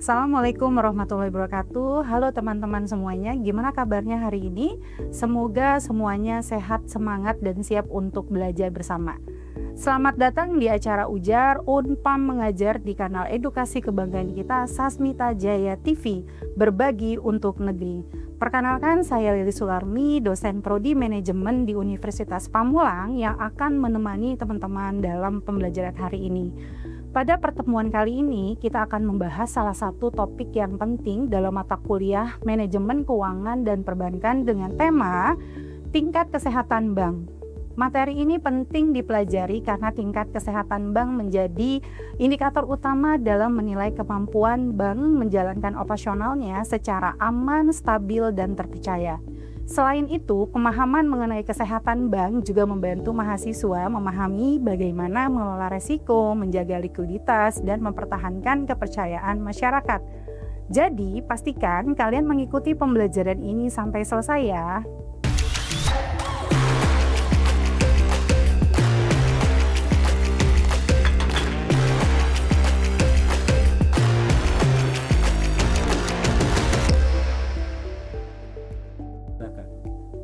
Assalamualaikum warahmatullahi wabarakatuh. Halo teman-teman semuanya, gimana kabarnya hari ini? Semoga semuanya sehat, semangat, dan siap untuk belajar bersama. Selamat datang di acara Ujar Unpam Mengajar di kanal edukasi kebanggaan kita Sasmita Jaya TV, berbagi untuk negeri. Perkenalkan, saya Lili Sularmi, dosen Prodi Manajemen di Universitas Pamulang yang akan menemani teman-teman dalam pembelajaran hari ini. Pada pertemuan kali ini, kita akan membahas salah satu topik yang penting dalam mata kuliah Manajemen Keuangan dan Perbankan dengan tema Tingkat Kesehatan Bank. Materi ini penting dipelajari karena tingkat kesehatan bank menjadi indikator utama dalam menilai kemampuan bank menjalankan operasionalnya secara aman, stabil, dan terpercaya. Selain itu, pemahaman mengenai kesehatan bank juga membantu mahasiswa memahami bagaimana mengelola risiko, menjaga likuiditas, dan mempertahankan kepercayaan masyarakat. Jadi, pastikan kalian mengikuti pembelajaran ini sampai selesai ya.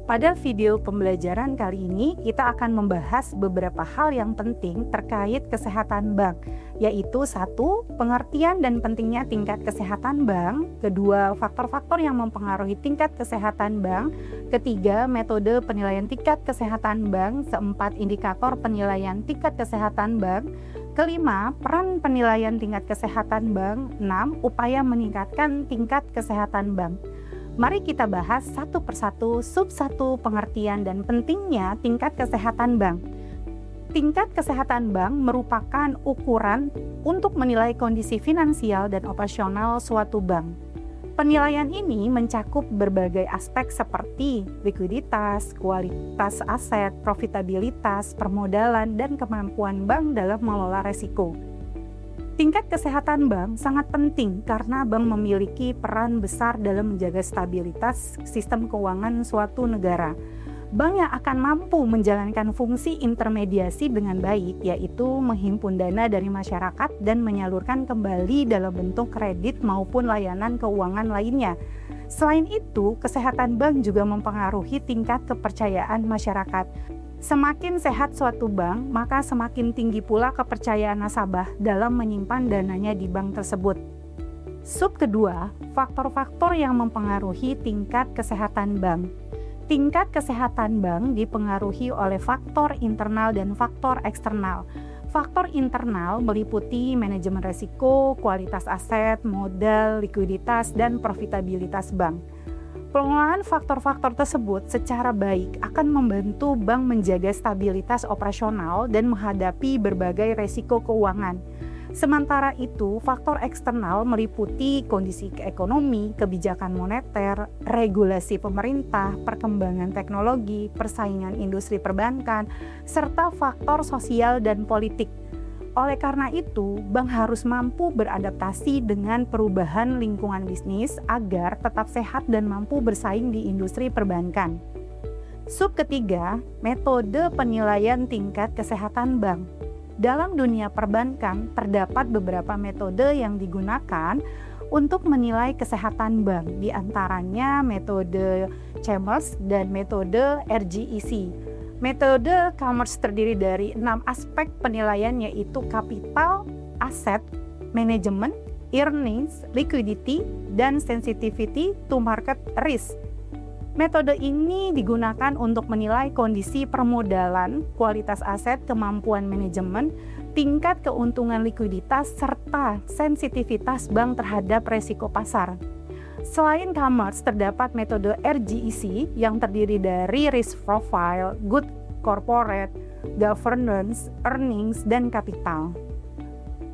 Pada video pembelajaran kali ini, kita akan membahas beberapa hal yang penting terkait kesehatan bank, yaitu 1. Pengertian dan pentingnya tingkat kesehatan bank. 2. Faktor-faktor yang mempengaruhi tingkat kesehatan bank. 3. Metode penilaian tingkat kesehatan bank. 4. Indikator penilaian tingkat kesehatan bank. 5. Peran penilaian tingkat kesehatan bank. 6. Upaya meningkatkan tingkat kesehatan bank. Mari kita bahas satu persatu sub 1 pengertian dan pentingnya tingkat kesehatan bank. Tingkat kesehatan bank merupakan ukuran untuk menilai kondisi finansial dan operasional suatu bank. Penilaian ini mencakup berbagai aspek seperti likuiditas, kualitas aset, profitabilitas, permodalan, dan kemampuan bank dalam mengelola risiko. Tingkat kesehatan bank sangat penting karena bank memiliki peran besar dalam menjaga stabilitas sistem keuangan suatu negara. Bank yang akan mampu menjalankan fungsi intermediasi dengan baik, yaitu menghimpun dana dari masyarakat dan menyalurkan kembali dalam bentuk kredit maupun layanan keuangan lainnya. Selain itu, kesehatan bank juga mempengaruhi tingkat kepercayaan masyarakat. Semakin sehat suatu bank, maka semakin tinggi pula kepercayaan nasabah dalam menyimpan dananya di bank tersebut. Sub kedua, faktor-faktor yang mempengaruhi tingkat kesehatan bank. Tingkat kesehatan bank dipengaruhi oleh faktor internal dan faktor eksternal. Faktor internal meliputi manajemen risiko, kualitas aset, modal, likuiditas, dan profitabilitas bank. Pengelolaan faktor-faktor tersebut secara baik akan membantu bank menjaga stabilitas operasional dan menghadapi berbagai risiko keuangan. Sementara itu, faktor eksternal meliputi kondisi ekonomi, kebijakan moneter, regulasi pemerintah, perkembangan teknologi, persaingan industri perbankan, serta faktor sosial dan politik. Oleh karena itu, bank harus mampu beradaptasi dengan perubahan lingkungan bisnis agar tetap sehat dan mampu bersaing di industri perbankan. Sub ketiga, metode penilaian tingkat kesehatan bank. Dalam dunia perbankan, terdapat beberapa metode yang digunakan untuk menilai kesehatan bank, di antaranya metode Chambers dan metode RGEC. Metode Chambers terdiri dari 6 aspek penilaian, yaitu kapital, aset, manajemen, earnings, liquidity, dan sensitivity to market risk. Metode ini digunakan untuk menilai kondisi permodalan, kualitas aset, kemampuan manajemen, tingkat keuntungan likuiditas, serta sensitivitas bank terhadap resiko pasar. Selain Chambers, terdapat metode RGEC yang terdiri dari risk profile, good corporate, governance, earnings, dan kapital.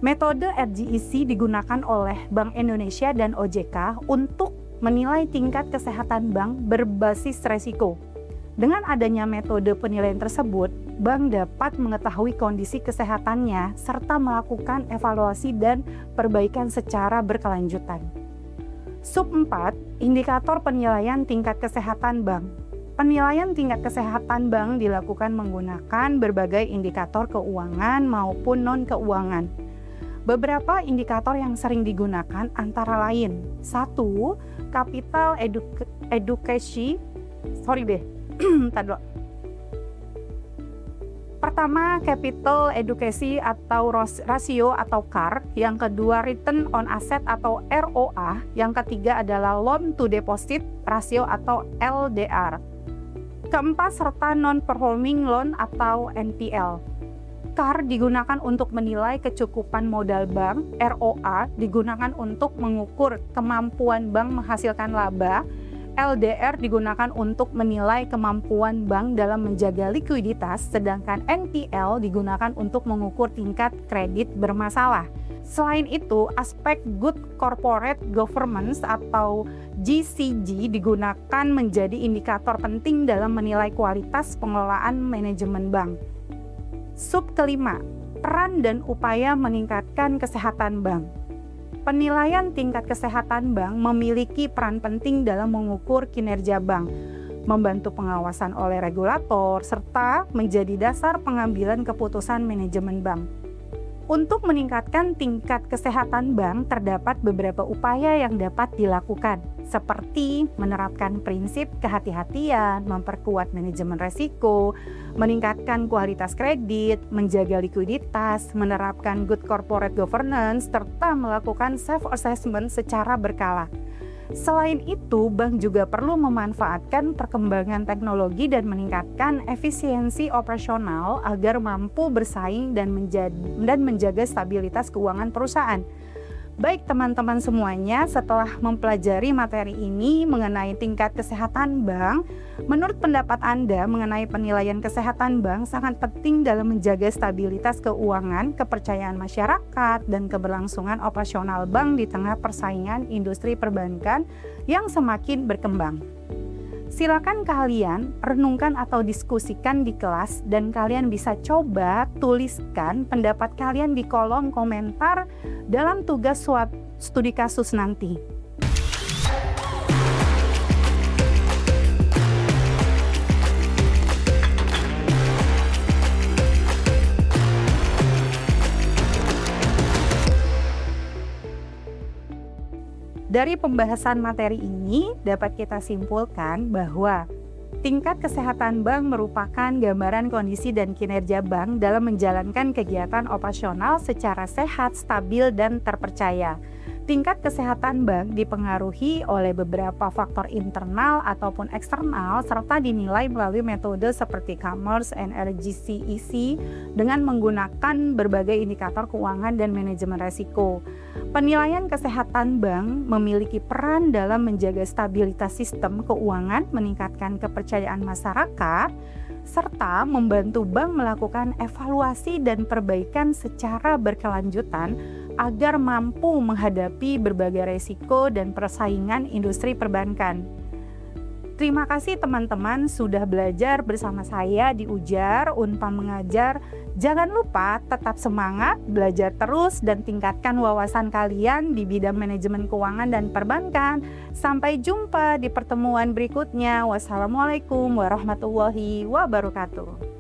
Metode RGEC digunakan oleh Bank Indonesia dan OJK untuk menilai tingkat kesehatan bank berbasis risiko. Dengan adanya metode penilaian tersebut, bank dapat mengetahui kondisi kesehatannya serta melakukan evaluasi dan perbaikan secara berkelanjutan. Sub 4, indikator penilaian tingkat kesehatan bank. Penilaian tingkat kesehatan bank dilakukan menggunakan berbagai indikator keuangan maupun non-keuangan. Beberapa indikator yang sering digunakan antara lain: 1. Capital Adequacy. Bentar dulu. Pertama, capital adequacy atau rasio atau CAR. Yang kedua, return on asset atau ROA. Yang ketiga adalah loan to deposit ratio atau LDR. Keempat, serta non-performing loan atau NPL. CAR digunakan untuk menilai kecukupan modal bank, ROA digunakan untuk mengukur kemampuan bank menghasilkan laba, LDR digunakan untuk menilai kemampuan bank dalam menjaga likuiditas, sedangkan NPL digunakan untuk mengukur tingkat kredit bermasalah. Selain itu, aspek Good Corporate Governance atau GCG digunakan menjadi indikator penting dalam menilai kualitas pengelolaan manajemen bank. Sub kelima, peran dan upaya meningkatkan kesehatan bank. Penilaian tingkat kesehatan bank memiliki peran penting dalam mengukur kinerja bank, membantu pengawasan oleh regulator, serta menjadi dasar pengambilan keputusan manajemen bank. Untuk meningkatkan tingkat kesehatan bank, terdapat beberapa upaya yang dapat dilakukan, seperti menerapkan prinsip kehati-hatian, memperkuat manajemen risiko, meningkatkan kualitas kredit, menjaga likuiditas, menerapkan good corporate governance, serta melakukan self-assessment secara berkala. Selain itu, bank juga perlu memanfaatkan perkembangan teknologi dan meningkatkan efisiensi operasional agar mampu bersaing dan menjaga stabilitas keuangan perusahaan. Baik teman-teman semuanya, setelah mempelajari materi ini mengenai tingkat kesehatan bank, menurut pendapat Anda mengenai penilaian kesehatan bank sangat penting dalam menjaga stabilitas keuangan, kepercayaan masyarakat, dan keberlangsungan operasional bank di tengah persaingan industri perbankan yang semakin berkembang. Silakan kalian renungkan atau diskusikan di kelas, dan kalian bisa coba tuliskan pendapat kalian di kolom komentar dalam tugas studi kasus nanti. Dari pembahasan materi ini dapat kita simpulkan bahwa tingkat kesehatan bank merupakan gambaran kondisi dan kinerja bank dalam menjalankan kegiatan operasional secara sehat, stabil, dan terpercaya. Tingkat kesehatan bank dipengaruhi oleh beberapa faktor internal ataupun eksternal serta dinilai melalui metode seperti Commerce and RGCEC dengan menggunakan berbagai indikator keuangan dan manajemen risiko. Penilaian kesehatan bank memiliki peran dalam menjaga stabilitas sistem keuangan, meningkatkan kepercayaan masyarakat, serta membantu bank melakukan evaluasi dan perbaikan secara berkelanjutan agar mampu menghadapi berbagai resiko dan persaingan industri perbankan. Terima kasih teman-teman sudah belajar bersama saya di Ujar Unpam Mengajar. Jangan lupa tetap semangat, belajar terus, dan tingkatkan wawasan kalian di bidang manajemen keuangan dan perbankan. Sampai jumpa di pertemuan berikutnya. Wassalamualaikum warahmatullahi wabarakatuh.